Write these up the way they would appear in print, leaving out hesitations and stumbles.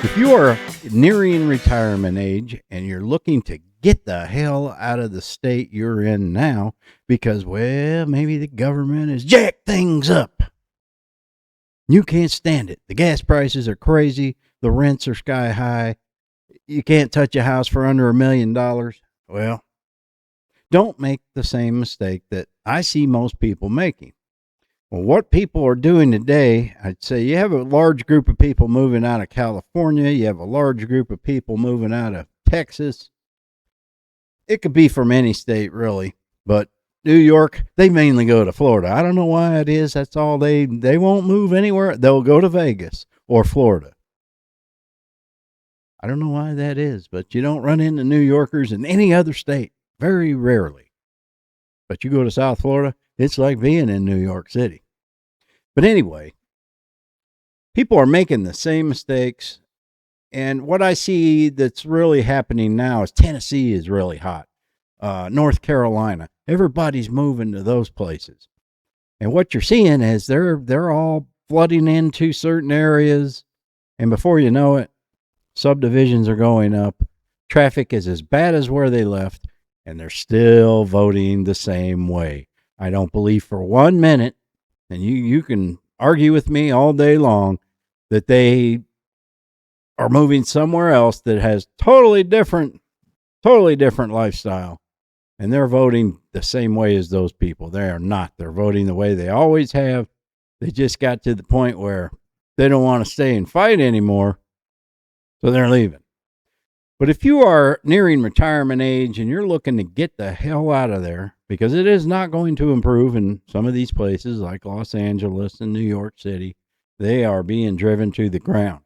If you are nearing retirement age and you're looking to get the hell out of the state you're in now because, well, maybe the government has jacked things up, you can't stand it. The gas prices are crazy, the rents are sky high, you can't touch a house for under $1 million. Well, don't make the same mistake that I see most people making. Well, what people are doing today, I'd say you have a large group of people moving out of California. You have a large group of people moving out of Texas. It could be from any state, really. But New York, they mainly go to Florida. I don't know why it is. That's all they won't move anywhere. They'll go to Vegas or Florida. I don't know why that is, but you don't run into New Yorkers in any other state. Very rarely. But you go to South Florida, it's like being in New York City. But anyway, people are making the same mistakes. And what I see that's really happening now is Tennessee is really hot. North Carolina, everybody's moving to those places. And what you're seeing is they're all flooding into certain areas. And before you know it, subdivisions are going up. Traffic is as bad as where they left. And they're still voting the same way. I don't believe for 1 minute, and you can argue with me all day long, that they are moving somewhere else that has totally different lifestyle. And they're voting the same way as those people. They are not. They're voting the way they always have. They just got to the point where they don't want to stay and fight anymore. So they're leaving. But if you are nearing retirement age and you're looking to get the hell out of there, because it is not going to improve in some of these places like Los Angeles and New York City, they are being driven to the ground.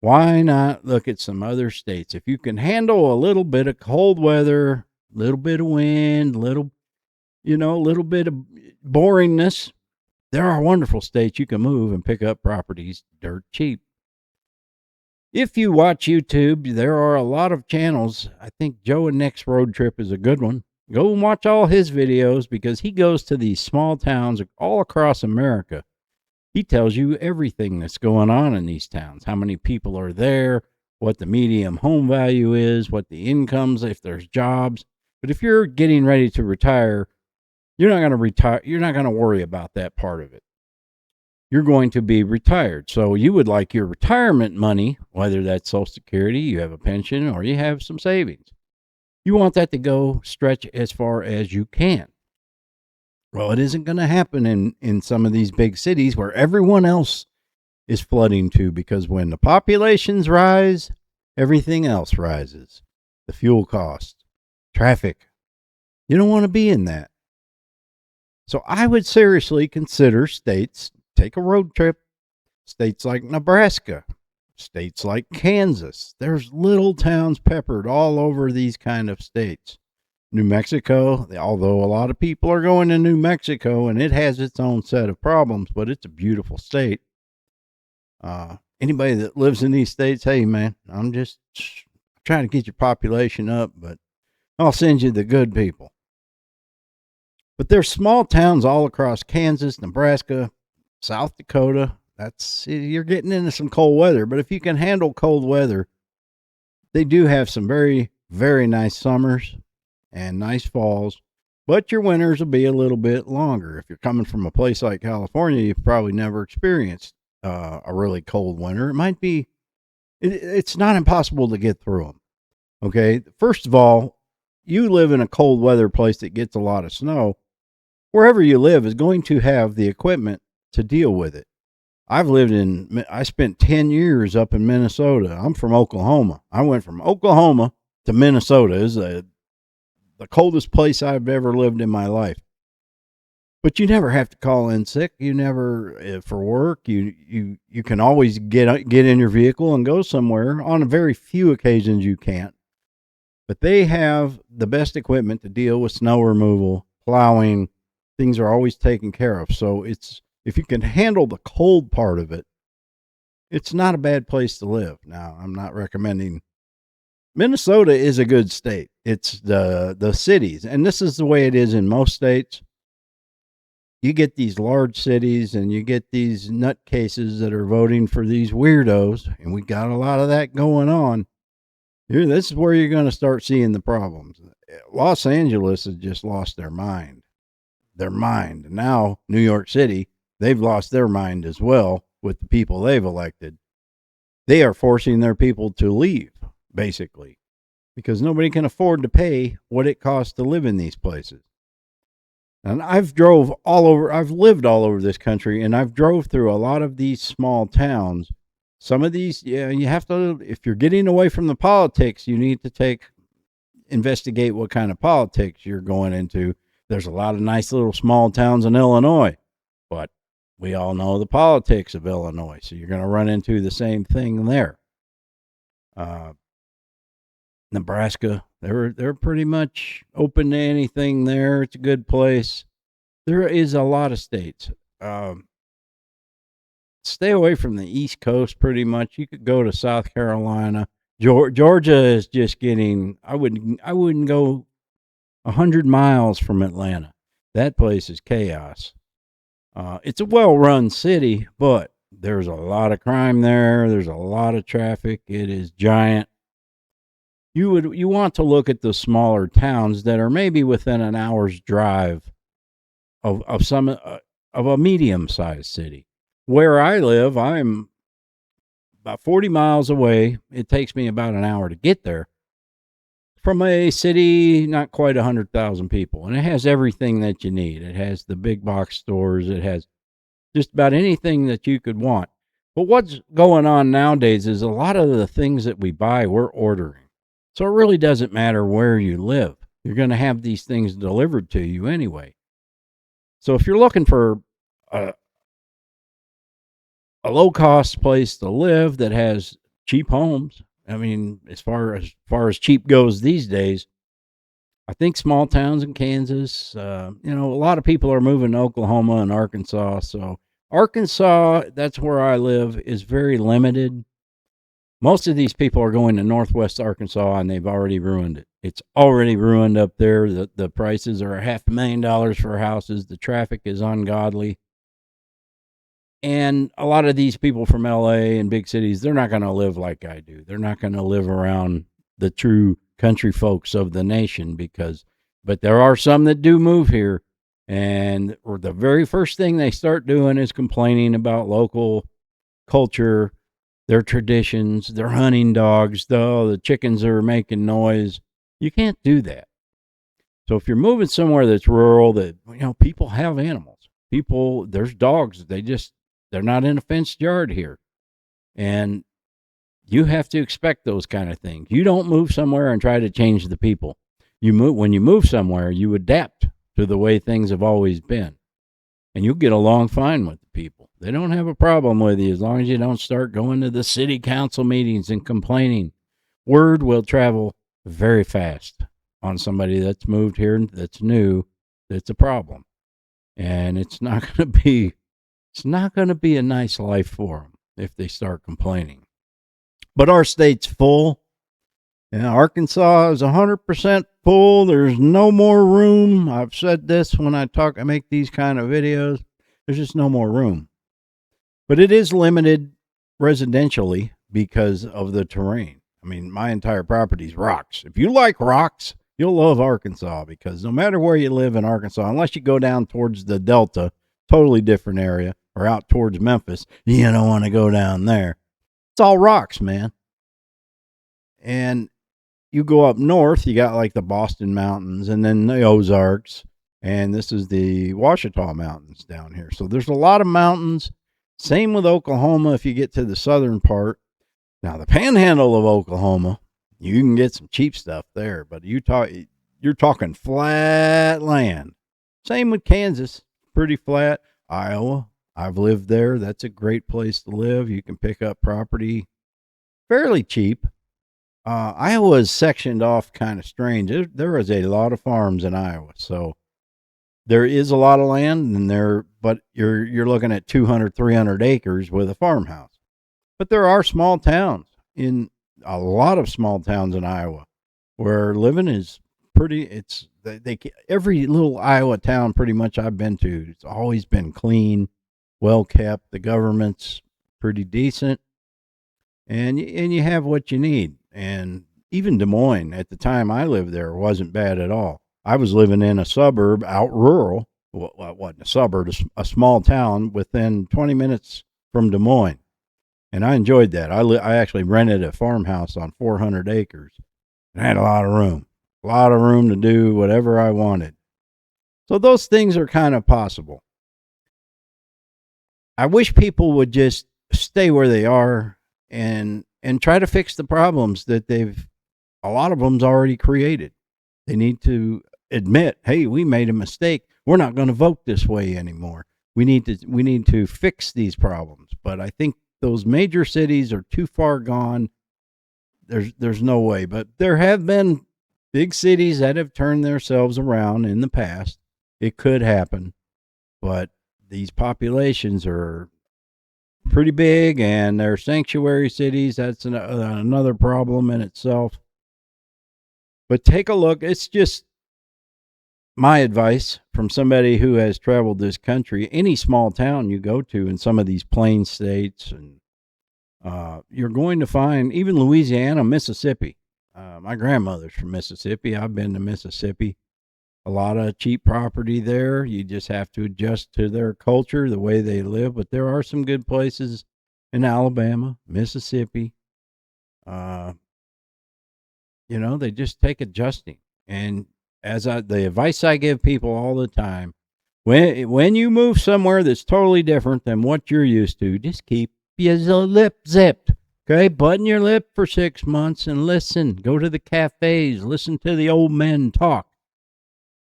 Why not look at some other states? If you can handle a little bit of cold weather, a little bit of wind, a little bit of boringness, there are wonderful states you can move and pick up properties dirt cheap. If you watch YouTube, there are a lot of channels. I think Joe and Nick's Road Trip is a good one. Go and watch all his videos because he goes to these small towns all across America. He tells you everything that's going on in these towns, how many people are there, what the median home value is, what the incomes, if there's jobs. But if you're getting ready to retire, you're not going to retire. You're not going to worry about that part of it. You're going to be retired. So you would like your retirement money, whether that's Social Security, you have a pension, or you have some savings. You want that to go stretch as far as you can. Well, it isn't going to happen in some of these big cities where everyone else is flooding to, because when the populations rise, everything else rises. The fuel cost, traffic. You don't want to be in that. So I would seriously consider states. Take a road trip. States like Nebraska, states like Kansas. There's little towns peppered all over these kind of states. New Mexico, although a lot of people are going to New Mexico and it has its own set of problems, but it's a beautiful state. Anybody that lives in these states, hey man, I'm just trying to get your population up, but I'll send you the good people. But there's small towns all across Kansas, Nebraska, South Dakota. You're getting into some cold weather, but if you can handle cold weather, they do have some very, very nice summers and nice falls, but your winters will be a little bit longer. If you're coming from a place like California, you've probably never experienced a really cold winter. It might be, it's not impossible to get through them. Okay. First of all, you live in a cold weather place that gets a lot of snow. Wherever you live is going to have the equipment to deal with it. I spent 10 years up in Minnesota. I'm from Oklahoma. I went from Oklahoma to Minnesota. It's the coldest place I've ever lived in my life. But you never have to call in sick. You never, for work, you can always get in your vehicle and go somewhere. On a very few occasions you can't. But they have the best equipment to deal with snow removal, plowing. Things are always taken care of. So if you can handle the cold part of it, it's not a bad place to live. Now, I'm not recommending. Minnesota is a good state. It's the cities, and this is the way it is in most states. you get these large cities and you get these nutcases that are voting for these weirdos, and we got a lot of that going on. Here, this is where you're going to start seeing the problems. Los Angeles has just lost their mind. Their mind. Now, New York City, they've lost their mind as well with the people they've elected. They are forcing their people to leave, basically, because nobody can afford to pay what it costs to live in these places. And I've lived all over this country, and I've drove through a lot of these small towns. Some of these, yeah, you have to, if you're getting away from the politics, you need to investigate what kind of politics you're going into. There's a lot of nice little small towns in Illinois, but we all know the politics of Illinois, so you're going to run into the same thing there. Nebraska, they're pretty much open to anything there. It's a good place. There is a lot of states. Stay away from the East Coast pretty much. You could go to South Carolina. Georgia is just getting. I wouldn't go 100 miles from Atlanta. That place is chaos. It's a well-run city, but there's a lot of crime there. There's a lot of traffic. It is giant. You want to look at the smaller towns that are maybe within an hour's drive of a medium-sized city. Where I live, I'm about 40 miles away. It takes me about an hour to get there from a city not quite 100,000 people, and it has everything that you need. It has the big box stores. It has just about anything that you could want. But what's going on nowadays is a lot of the things that we buy, we're ordering. So it really doesn't matter where you live. You're going to have these things delivered to you anyway. So if you're looking for a low-cost place to live that has cheap homes, I mean, as far as cheap goes these days, I think small towns in Kansas, a lot of people are moving to Oklahoma and Arkansas. So Arkansas, that's where I live, is very limited. Most of these people are going to Northwest Arkansas, and they've already ruined it. It's already ruined up there. The prices are $500,000 for houses. The traffic is ungodly. And a lot of these people from LA and big cities, they're not going to live like I do. They're not going to live around the true country folks of the nation but there are some that do move here. And the very first thing they start doing is complaining about local culture, their traditions, their hunting dogs, the chickens are making noise. You can't do that. So if you're moving somewhere that's rural, that people have animals. There's dogs. They're not in a fenced yard here. And you have to expect those kind of things. You don't move somewhere and try to change the people. When you move somewhere, you adapt to the way things have always been. And you'll get along fine with the people. They don't have a problem with you as long as you don't start going to the city council meetings and complaining. Word will travel very fast on somebody that's moved here, that's new, that's a problem. And it's not going to be a nice life for them if they start complaining. But our state's full. Arkansas is 100% full. There's no more room. I've said this when I make these kind of videos. There's just no more room. But it is limited residentially because of the terrain. I mean, my entire property is rocks. If you like rocks, you'll love Arkansas, because no matter where you live in Arkansas, unless you go down towards the Delta, totally different area, or out towards Memphis, you don't want to go down there. It's all rocks, man. And you go up north, you got like the Boston Mountains and then the Ozarks, and this is the Ouachita Mountains down here. So there's a lot of mountains. Same with Oklahoma if you get to the southern part. Now, the panhandle of Oklahoma, you can get some cheap stuff there, but you're talking flat land. Same with Kansas, pretty flat. Iowa, I've lived there. That's a great place to live. You can pick up property fairly cheap. Iowa is sectioned off kind of strange. There is a lot of farms in Iowa, so there is a lot of land in there, but you're looking at 200, 300 acres with a farmhouse. But there are a lot of small towns in Iowa where living is every little Iowa town pretty much I've been to, it's always been clean, well kept. The government's pretty decent, and you have what you need. And even Des Moines at the time I lived there wasn't bad at all. I was living in a suburb out rural. Well, it wasn't a suburb, a small town within 20 minutes from Des Moines, and I enjoyed that. I actually rented a farmhouse on 400 acres, and I had a lot of room to do whatever I wanted. So those things are kind of possible. I wish people would just stay where they are and try to fix the problems that a lot of them's already created. They need to admit, hey, we made a mistake. We're not going to vote this way anymore. We need to fix these problems. But I think those major cities are too far gone. There's no way. But there have been big cities that have turned themselves around in the past. It could happen, but these populations are pretty big, and they're sanctuary cities. That's another problem in itself. But take a look. It's just my advice from somebody who has traveled this country. Any small town you go to in some of these plain states, and you're going to find even Louisiana, Mississippi. My grandmother's from Mississippi. I've been to Mississippi. A lot of cheap property there. You just have to adjust to their culture, the way they live. But there are some good places in Alabama, Mississippi. They just take adjusting. And the advice I give people all the time, when you move somewhere that's totally different than what you're used to, just keep your lip zipped. Okay, button your lip for 6 months and listen. Go to the cafes, listen to the old men talk.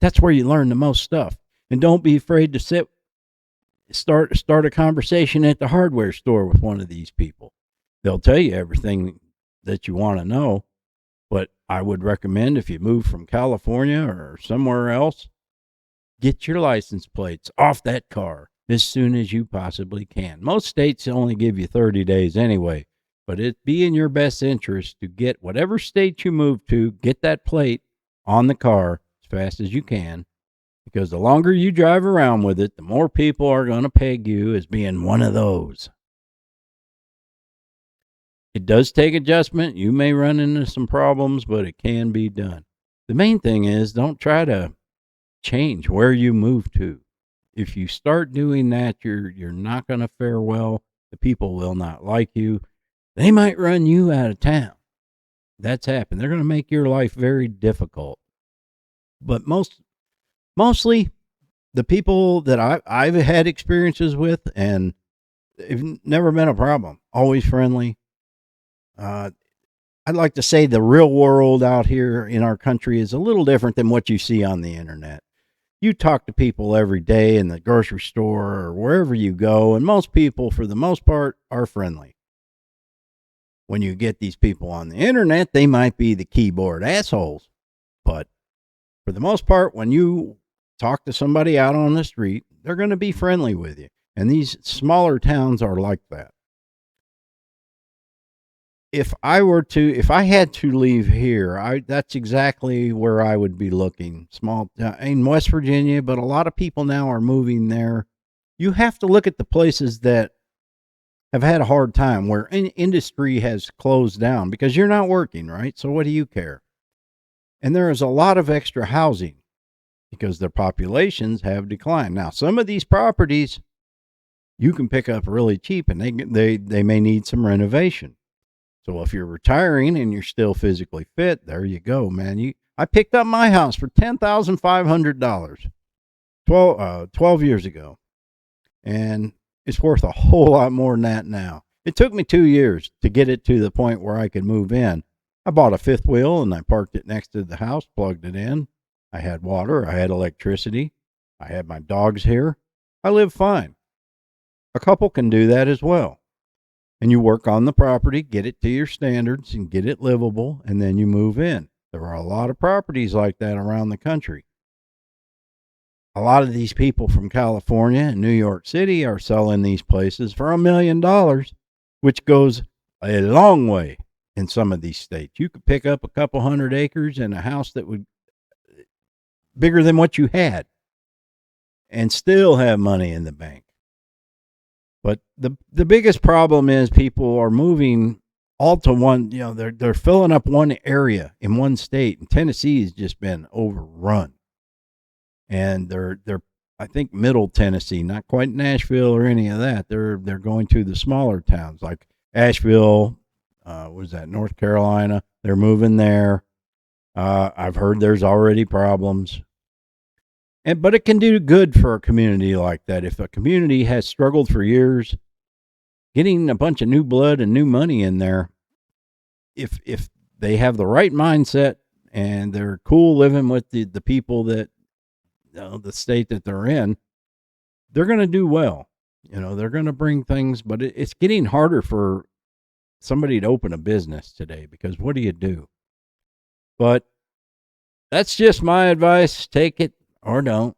That's where you learn the most stuff. And don't be afraid to start a conversation at the hardware store with one of these people. They'll tell you everything that you want to know. But I would recommend, if you move from California or somewhere else, get your license plates off that car as soon as you possibly can. Most states only give you 30 days anyway, but it'd be in your best interest to get whatever state you move to, get that plate on the car as fast as you can, because the longer you drive around with it, the more people are going to peg you as being one of those. It does take adjustment. You may run into some problems, but it can be done. The main thing is, don't try to change where you move to. If you start doing that, you're not going to fare well. The people will not like you. They might run you out of town. That's happened. They're going to make your life very difficult. But mostly the people that I've had experiences with, and it's never been a problem. Always friendly. I'd like to say the real world out here in our country is a little different than what you see on the internet. You talk to people every day in the grocery store or wherever you go, and most people, for the most part, are friendly. When you get these people on the internet, they might be the keyboard assholes. But for the most part, when you talk to somebody out on the street, they're going to be friendly with you. And these smaller towns are like that. If I had to leave here, that's exactly where I would be looking. Small in West Virginia, but a lot of people now are moving there. You have to look at the places that have had a hard time, where industry has closed down because you're not working, right? So what do you care? And there is a lot of extra housing because their populations have declined. Now, some of these properties you can pick up really cheap, and they may need some renovation. So if you're retiring and you're still physically fit, there you go, man. I picked up my house for $10,500 12 years ago, and it's worth a whole lot more than that now. It took me 2 years to get it to the point where I could move in. I bought a fifth wheel and I parked it next to the house, plugged it in. I had water, I had electricity, I had my dogs here. I live fine. A couple can do that as well. And you work on the property, get it to your standards, and get it livable, and then you move in. There are a lot of properties like that around the country. A lot of these people from California and New York City are selling these places for $1 million, which goes a long way in some of these states. You could pick up a couple hundred acres and a house that would bigger than what you had and still have money in the bank. But the biggest problem is people are moving all to one, they're filling up one area in one state, and Tennessee's just been overrun. And they're I think middle Tennessee, not quite Nashville or any of that. They're going to the smaller towns like Asheville, was that North Carolina? They're moving there. I've heard there's already problems. But it can do good for a community like that. If a community has struggled for years, getting a bunch of new blood and new money in there, if they have the right mindset and they're cool living with the people that, the state that they're in, they're going to do well. They're going to bring things, but it's getting harder for somebody to open a business today, because what do you do? But that's just my advice. Take it or don't.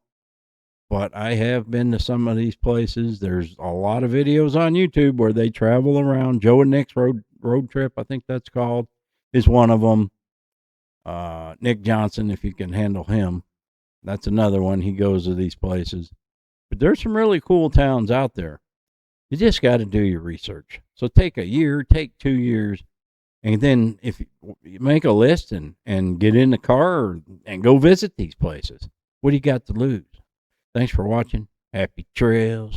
But I have been to some of these places. There's a lot of videos on YouTube where they travel around. Joe and Nick's road trip, I think that's called, is one of them. Nick Johnson, if you can handle him, that's another one. He goes to these places. But there's some really cool towns out there. You just got to do your research. So take a year, take 2 years, and then if you make a list and get in the car and go visit these places, what do you got to lose? Thanks for watching. Happy trails.